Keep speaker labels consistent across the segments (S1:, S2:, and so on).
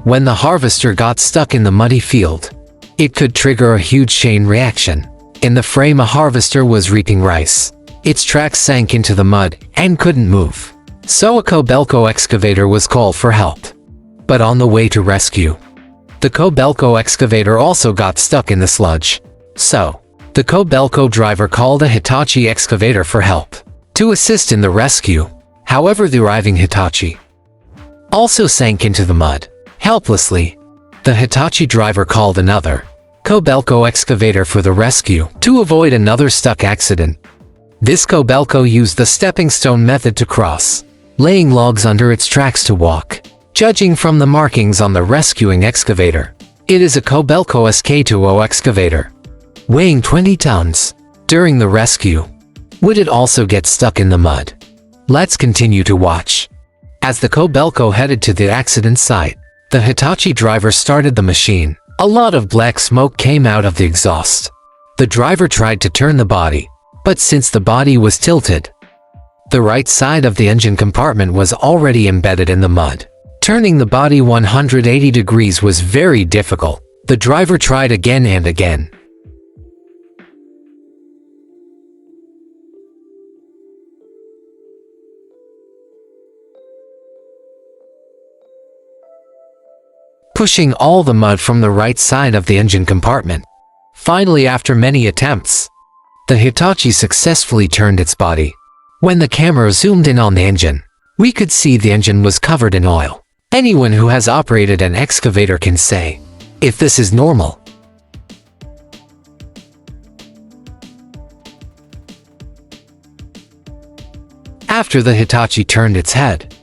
S1: When the harvester got stuck in the muddy field, it could trigger a huge chain reaction. In the frame, a harvester was reaping rice. Its tracks sank into the mud and couldn't move. So a Kobelco excavator was called for help. But on the way to rescue, the Kobelco excavator also got stuck in the sludge. So, the Kobelco driver called a Hitachi excavator for help to assist in the rescue. However, the arriving Hitachi also sank into the mud. Helplessly, the Hitachi driver called another Kobelco excavator for the rescue to avoid another stuck accident. This Kobelco used the stepping stone method to cross, laying logs under its tracks to walk. Judging from the markings on the rescuing excavator, it is a Kobelco SK2O excavator, weighing 20 tons. During the rescue, would it also get stuck in the mud? Let's continue to watch. As the Kobelco headed to the accident site, the Hitachi driver started the machine. A lot of black smoke came out of the exhaust. The driver tried to turn the body, but since the body was tilted, the right side of the engine compartment was already embedded in the mud. Turning the body 180 degrees was very difficult. The driver tried again and again. Pushing all the mud from the right side of the engine compartment. Finally, after many attempts, the Hitachi successfully turned its body. When the camera zoomed in on the engine, we could see the engine was covered in oil. Anyone who has operated an excavator can say if this is normal. After the Hitachi turned its head,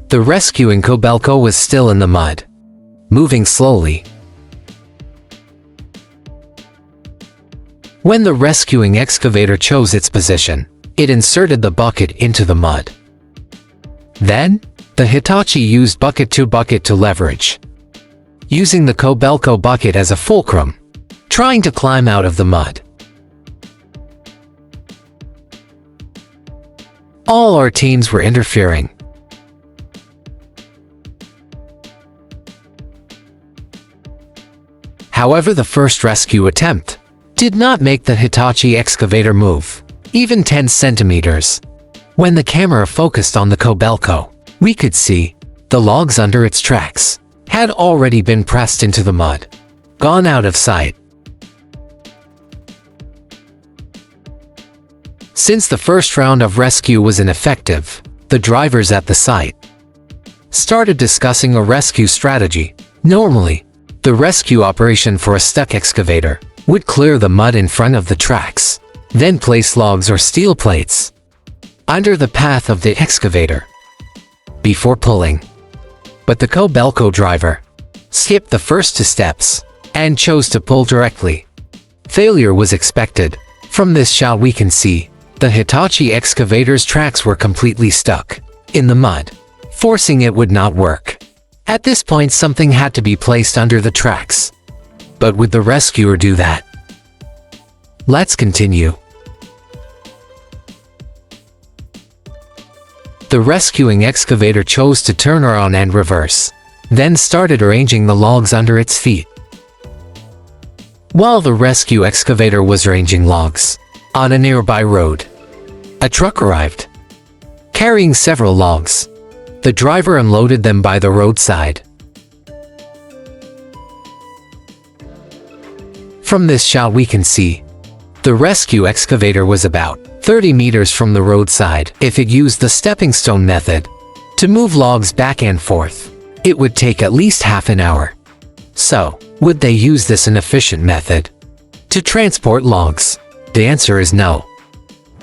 S1: the rescuing Kobelco was still in the mud, moving slowly. When the rescuing excavator chose its position, it inserted the bucket into the mud. Then, the Hitachi used bucket to leverage, using the Kobelco bucket as a fulcrum, trying to climb out of the mud. All our teams were interfering. However, the first rescue attempt did not make the Hitachi excavator move, even 10 centimeters. When the camera focused on the Kobelco, we could see the logs under its tracks had already been pressed into the mud, gone out of sight. Since the first round of rescue was ineffective, the drivers at the site started discussing a rescue strategy. Normally, the rescue operation for a stuck excavator would clear the mud in front of the tracks, then place logs or steel plates under the path of the excavator before pulling. But the Kobelco driver skipped the first 2 steps and chose to pull directly. Failure was expected. From this shot we can see the Hitachi excavator's tracks were completely stuck in the mud. Forcing it would not work. At this point, something had to be placed under the tracks. But would the rescuer do that? Let's continue. The rescuing excavator chose to turn around and reverse, then started arranging the logs under its feet. While the rescue excavator was arranging logs on a nearby road, a truck arrived, carrying several logs. The driver unloaded them by the roadside. From this shot we can see the rescue excavator was about 30 meters from the roadside. If it used the stepping stone method to move logs back and forth, it would take at least half an hour. So, would they use this inefficient method to transport logs? The answer is no.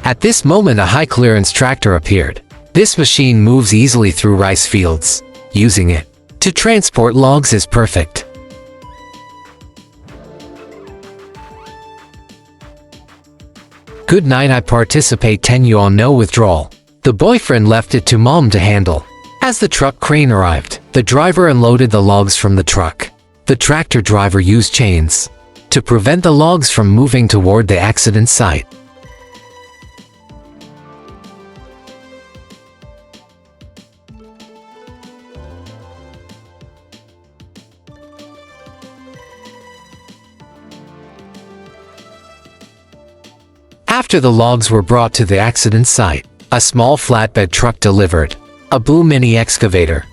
S1: At this moment, a high-clearance tractor appeared. This machine moves easily through rice fields. Using it to transport logs is perfect. Good night. I participate 10 yuan no withdrawal. The boyfriend left it to mom to handle. As the truck crane arrived, the driver unloaded the logs from the truck. The tractor driver used chains to prevent the logs from moving toward the accident site. After the logs were brought to the accident site, a small flatbed truck delivered a blue mini excavator.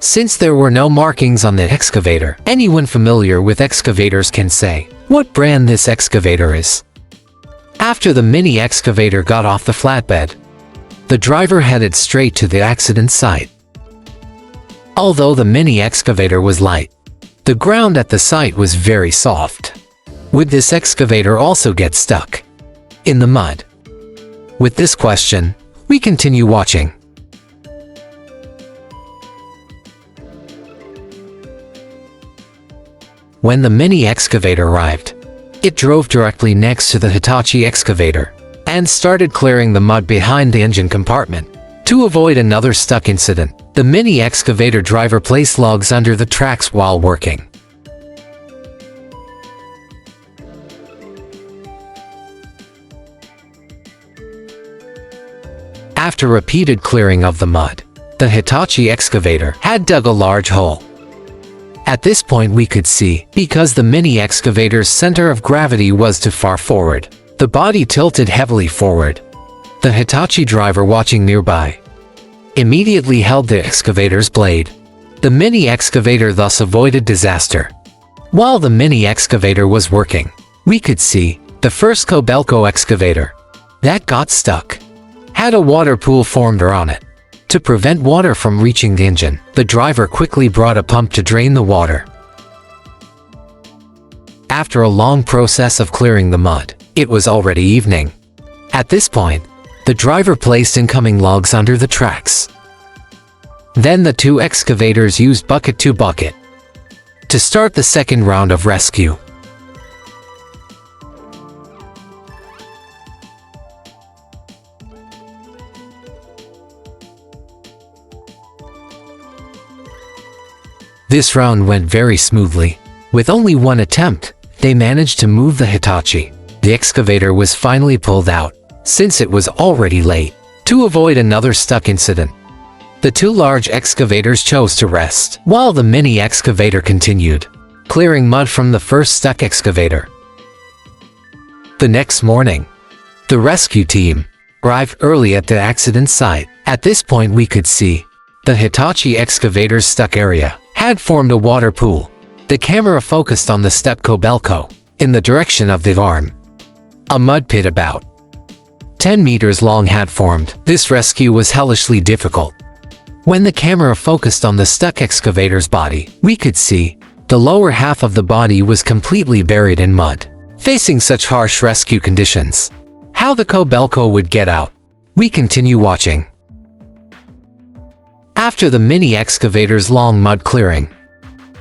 S1: Since there were no markings on the excavator, anyone familiar with excavators can say what brand this excavator is. After the mini excavator got off the flatbed, the driver headed straight to the accident site. Although the mini excavator was light, the ground at the site was very soft. Would this excavator also get stuck in the mud? With this question, we continue watching. When the mini excavator arrived, it drove directly next to the Hitachi excavator and started clearing the mud behind the engine compartment. To avoid another stuck incident, the mini excavator driver placed logs under the tracks while working. After repeated clearing of the mud, the Hitachi excavator had dug a large hole. At this point we could see, because the mini excavator's center of gravity was too far forward, the body tilted heavily forward. The Hitachi driver watching nearby immediately held the excavator's blade. The mini excavator thus avoided disaster. While the mini excavator was working, we could see the first Kobelco excavator that got stuck had a water pool formed around it. To prevent water from reaching the engine, the driver quickly brought a pump to drain the water. After a long process of clearing the mud, it was already evening. At this point, the driver placed incoming logs under the tracks. Then the two excavators used bucket to bucket to start the second round of rescue. This round went very smoothly. With only one attempt, they managed to move the Hitachi. The excavator was finally pulled out, since it was already late. To avoid another stuck incident, the two large excavators chose to rest, while the mini excavator continued clearing mud from the first stuck excavator. The next morning, the rescue team arrived early at the accident site. At this point we could see the Hitachi excavator's stuck area had formed a water pool. The camera focused on the stuck Kobelco in the direction of the arm. A mud pit about 10 meters long had formed. This rescue was hellishly difficult. When the camera focused on the stuck excavator's body, we could see the lower half of the body was completely buried in mud. Facing such harsh rescue conditions, how the Kobelco would get out? We continue watching. After the mini excavator's long mud clearing,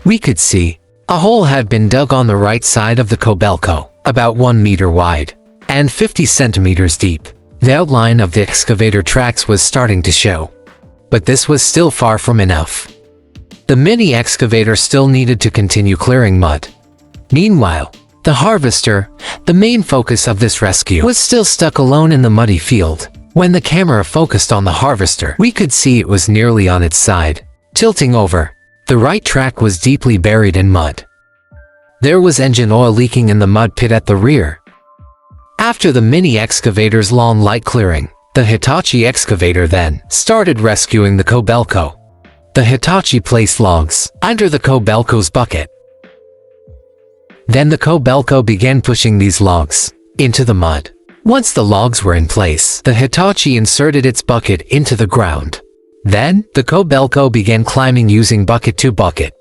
S1: we could see a hole had been dug on the right side of the Kobelco, about 1 meter wide and 50 centimeters deep. The outline of the excavator tracks was starting to show, but this was still far from enough. The mini excavator still needed to continue clearing mud. Meanwhile, the harvester, the main focus of this rescue, was still stuck alone in the muddy field. When the camera focused on the harvester, we could see it was nearly on its side, tilting over. The right track was deeply buried in mud. There was engine oil leaking in the mud pit at the rear. After the mini excavator's long light clearing, the Hitachi excavator then started rescuing the Kobelco. The Hitachi placed logs under the Kobelco's bucket. Then the Kobelco began pushing these logs into the mud. Once the logs were in place, the Hitachi inserted its bucket into the ground. Then, the Kobelco began climbing using bucket to bucket.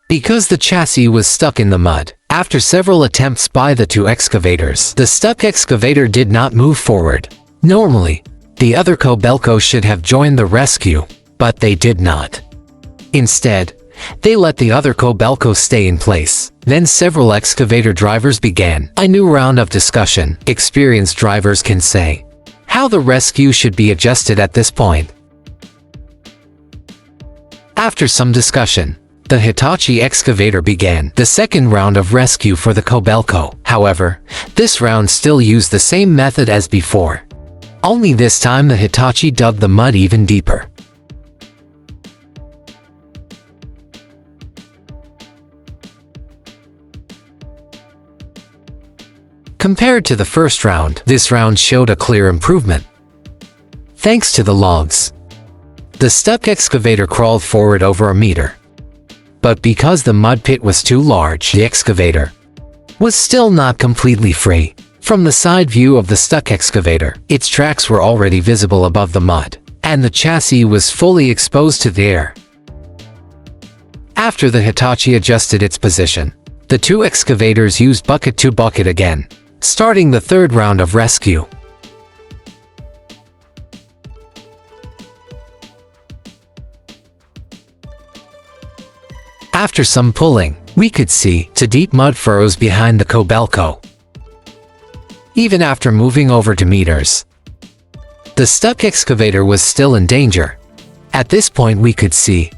S1: Because the chassis was stuck in the mud, after several attempts by the two excavators, the stuck excavator did not move forward. Normally, the other Kobelco should have joined the rescue, but they did not. Instead, they let the other Kobelco stay in place. Then several excavator drivers began a new round of discussion. Experienced drivers can say how the rescue should be adjusted at this point. After some discussion, the Hitachi excavator began the second round of rescue for the Kobelco. However, this round still used the same method as before. Only this time the Hitachi dug the mud even deeper. Compared to the first round, this round showed a clear improvement. Thanks to the logs, the stuck excavator crawled forward over a meter. But because the mud pit was too large, the excavator was still not completely free. From the side view of the stuck excavator, its tracks were already visible above the mud, and the chassis was fully exposed to the air. After the Hitachi adjusted its position, the two excavators used bucket to bucket again, starting the third round of rescue. After some pulling, we could see to deep mud furrows behind the Kobelco. Even after moving over to meters, the stuck excavator was still in danger. At this point we could see